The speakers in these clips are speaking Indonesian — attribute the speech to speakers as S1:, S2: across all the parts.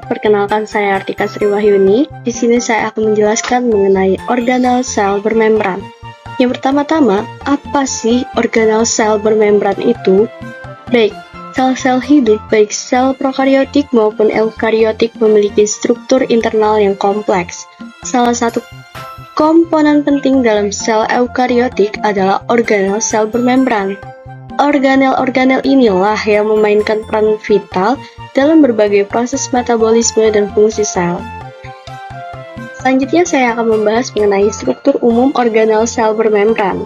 S1: perkenalkan saya Artika Sriwahyuni. Di sini saya akan menjelaskan mengenai organel sel bermembran. Yang pertama-tama, apa sih organel sel bermembran itu? Baik, sel-sel hidup baik sel prokariotik maupun eukariotik memiliki struktur internal yang kompleks. Salah satu komponen penting dalam sel eukariotik adalah organel sel bermembran. Organel-organel inilah yang memainkan peran vital dalam berbagai proses metabolisme dan fungsi sel. Selanjutnya saya akan membahas mengenai struktur umum organel sel bermembran.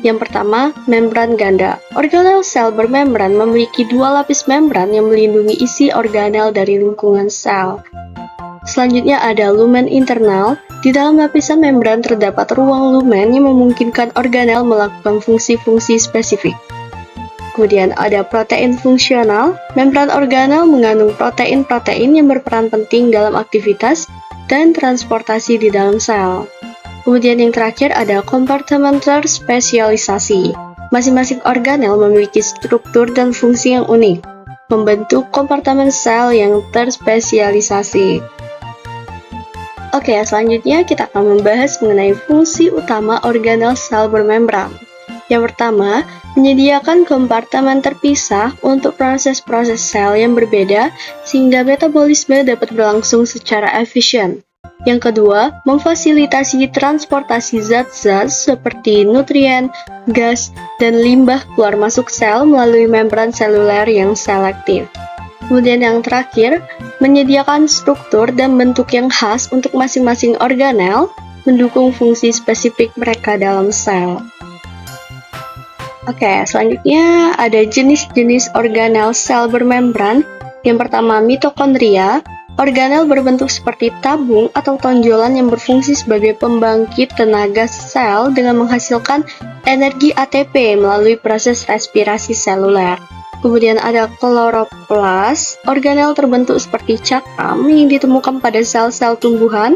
S1: Yang pertama, membran ganda. Organel sel bermembran memiliki dua lapis membran yang melindungi isi organel dari lingkungan sel. Selanjutnya ada lumen internal. Di dalam lapisan membran terdapat ruang lumen yang memungkinkan organel melakukan fungsi-fungsi spesifik. Kemudian ada protein fungsional. Membran organel mengandung protein-protein yang berperan penting dalam aktivitas dan transportasi di dalam sel. Kemudian yang terakhir ada kompartemen terspesialisasi. Masing-masing organel memiliki struktur dan fungsi yang unik, membentuk kompartemen sel yang terspesialisasi. Oke, selanjutnya kita akan membahas mengenai fungsi utama organel sel bermembran. Yang pertama, menyediakan kompartemen terpisah untuk proses-proses sel yang berbeda sehingga metabolisme dapat berlangsung secara efisien. Yang kedua, memfasilitasi transportasi zat-zat seperti nutrien, gas, dan limbah keluar masuk sel melalui membran seluler yang selektif. Kemudian yang terakhir, menyediakan struktur dan bentuk yang khas untuk masing-masing organel, mendukung fungsi spesifik mereka dalam sel. Oke, selanjutnya ada jenis-jenis organel sel bermembran. Yang pertama, mitokondria. Organel berbentuk seperti tabung atau tonjolan yang berfungsi sebagai pembangkit tenaga sel dengan menghasilkan energi ATP melalui proses respirasi seluler. Kemudian ada kloroplas. Organel terbentuk seperti cakram yang ditemukan pada sel-sel tumbuhan.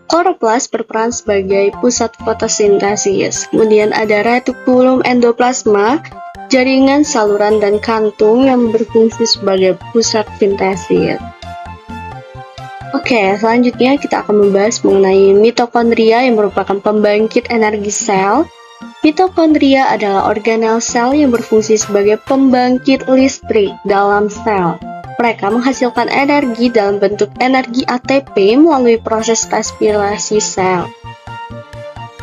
S1: Kloroplas berperan sebagai pusat fotosintesis. Kemudian ada retikulum endoplasma, jaringan saluran dan kantung yang berfungsi sebagai pusat sintesis. Oke, selanjutnya kita akan membahas mengenai mitokondria yang merupakan pembangkit energi sel. Mitokondria adalah organel sel yang berfungsi sebagai pembangkit listrik dalam sel. Mereka menghasilkan energi dalam bentuk energi ATP melalui proses respirasi sel.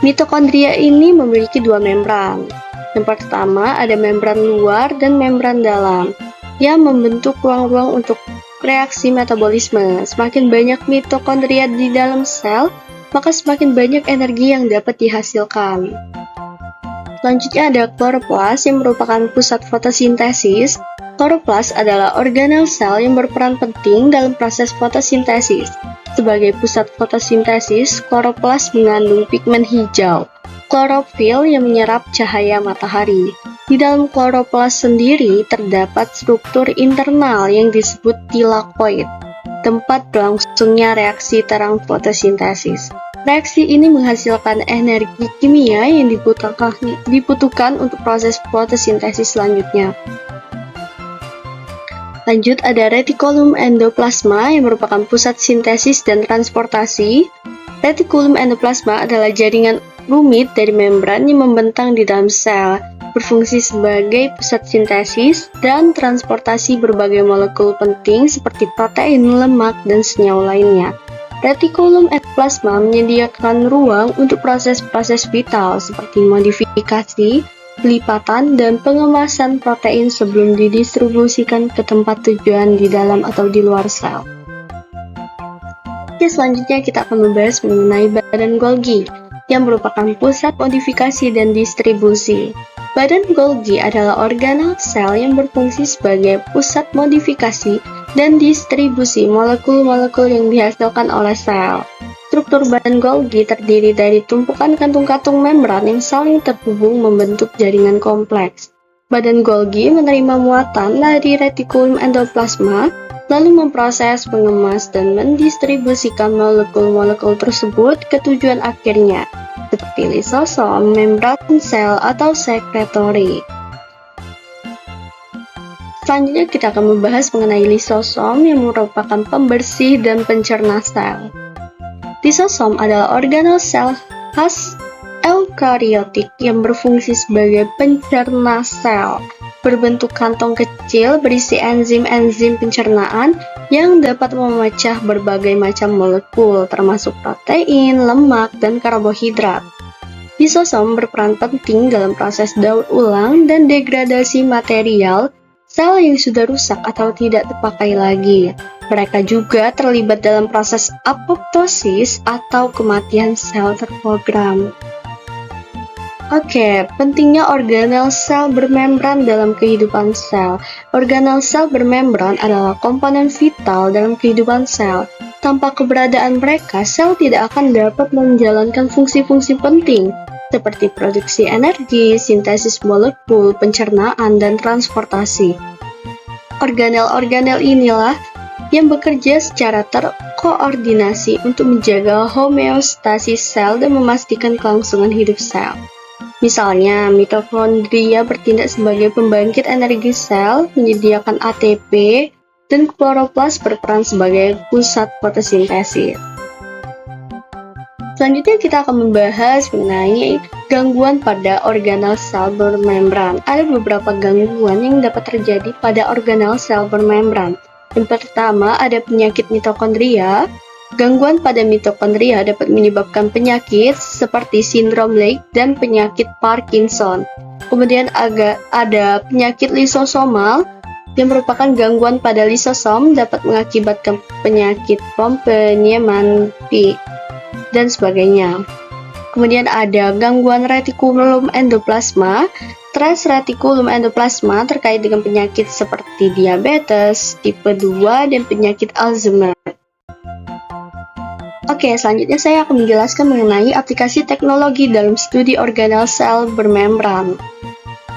S1: Mitokondria ini memiliki dua membran. Yang pertama ada membran luar dan membran dalam, yang membentuk ruang-ruang untuk reaksi metabolisme. Semakin banyak mitokondria di dalam sel, maka semakin banyak energi yang dapat dihasilkan. Selanjutnya ada kloroplas yang merupakan pusat fotosintesis. Kloroplas adalah organel sel yang berperan penting dalam proses fotosintesis. Sebagai pusat fotosintesis, kloroplas mengandung pigmen hijau, klorofil yang menyerap cahaya matahari. Di dalam kloroplas sendiri terdapat struktur internal yang disebut tilakoid, tempat berlangsungnya reaksi terang fotosintesis. Reaksi ini menghasilkan energi kimia yang dibutuhkan untuk proses fotosintesis selanjutnya. Lanjut ada retikulum endoplasma yang merupakan pusat sintesis dan transportasi. Retikulum endoplasma adalah jaringan rumit dari membran yang membentang di dalam sel, berfungsi sebagai pusat sintesis dan transportasi berbagai molekul penting seperti protein, lemak, dan senyawa lainnya. Retikulum endoplasma menyediakan ruang untuk proses-proses vital seperti modifikasi, pelipatan, dan pengemasan protein sebelum didistribusikan ke tempat tujuan di dalam atau di luar sel. Oke, selanjutnya kita akan membahas mengenai badan Golgi, yang merupakan pusat modifikasi dan distribusi. Badan Golgi adalah organel sel yang berfungsi sebagai pusat modifikasi dan distribusi molekul-molekul yang dihasilkan oleh sel. Struktur badan Golgi terdiri dari tumpukan kantung-kantung membran yang saling terhubung membentuk jaringan kompleks. Badan Golgi menerima muatan dari retikulum endoplasma, lalu memproses, mengemas, dan mendistribusikan molekul-molekul tersebut ke tujuan akhirnya, seperti lisosom, membran sel, atau sekretori. Selanjutnya kita akan membahas mengenai lisosom yang merupakan pembersih dan pencerna sel. Lisosom adalah organel sel khas eukariotik yang berfungsi sebagai pencerna sel, berbentuk kantong kecil berisi enzim-enzim pencernaan yang dapat memecah berbagai macam molekul, termasuk protein, lemak, dan karbohidrat. Lisosom berperan penting dalam proses daur ulang dan degradasi material sel yang sudah rusak atau tidak terpakai lagi. Mereka juga terlibat dalam proses apoptosis atau kematian sel terprogram. Oke, pentingnya organel sel bermembran dalam kehidupan sel. Organel sel bermembran adalah komponen vital dalam kehidupan sel. Tanpa keberadaan mereka, sel tidak akan dapat menjalankan fungsi-fungsi penting seperti produksi energi, sintesis molekul, pencernaan, dan transportasi. Organel-organel inilah yang bekerja secara terkoordinasi untuk menjaga homeostasis sel dan memastikan kelangsungan hidup sel. Misalnya, mitokondria bertindak sebagai pembangkit energi sel, menyediakan ATP, dan kloroplas berperan sebagai pusat fotosintesis. Selanjutnya kita akan membahas mengenai gangguan pada organel sel bermembran. Ada beberapa gangguan yang dapat terjadi pada organel sel bermembran. Yang pertama ada penyakit mitokondria. Gangguan pada mitokondria dapat menyebabkan penyakit seperti sindrom Leigh dan penyakit Parkinson. Kemudian ada penyakit lisosomal yang merupakan gangguan pada lisosom dapat mengakibatkan penyakit pompe Niemann-Pick dan sebagainya. Kemudian ada gangguan retikulum endoplasma. Stres retikulum endoplasma terkait dengan penyakit seperti diabetes, tipe 2, dan penyakit Alzheimer. Oke, selanjutnya saya akan menjelaskan mengenai aplikasi teknologi dalam studi organel sel bermembran.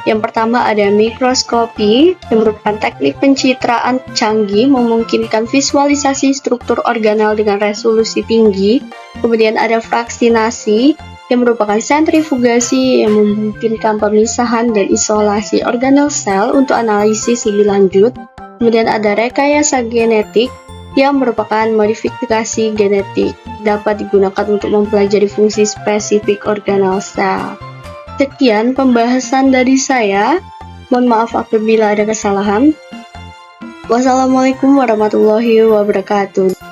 S1: Yang pertama ada mikroskopi, yang merupakan teknik pencitraan canggih memungkinkan visualisasi struktur organel dengan resolusi tinggi. Kemudian ada fraksinasi, yang merupakan sentrifugasi yang memungkinkan pemisahan dan isolasi organel sel untuk analisis lebih lanjut. Kemudian ada rekayasa genetik, yang merupakan modifikasi genetik, dapat digunakan untuk mempelajari fungsi spesifik organel sel. Sekian pembahasan dari saya. Mohon maaf apabila ada kesalahan. Wassalamualaikum warahmatullahi wabarakatuh.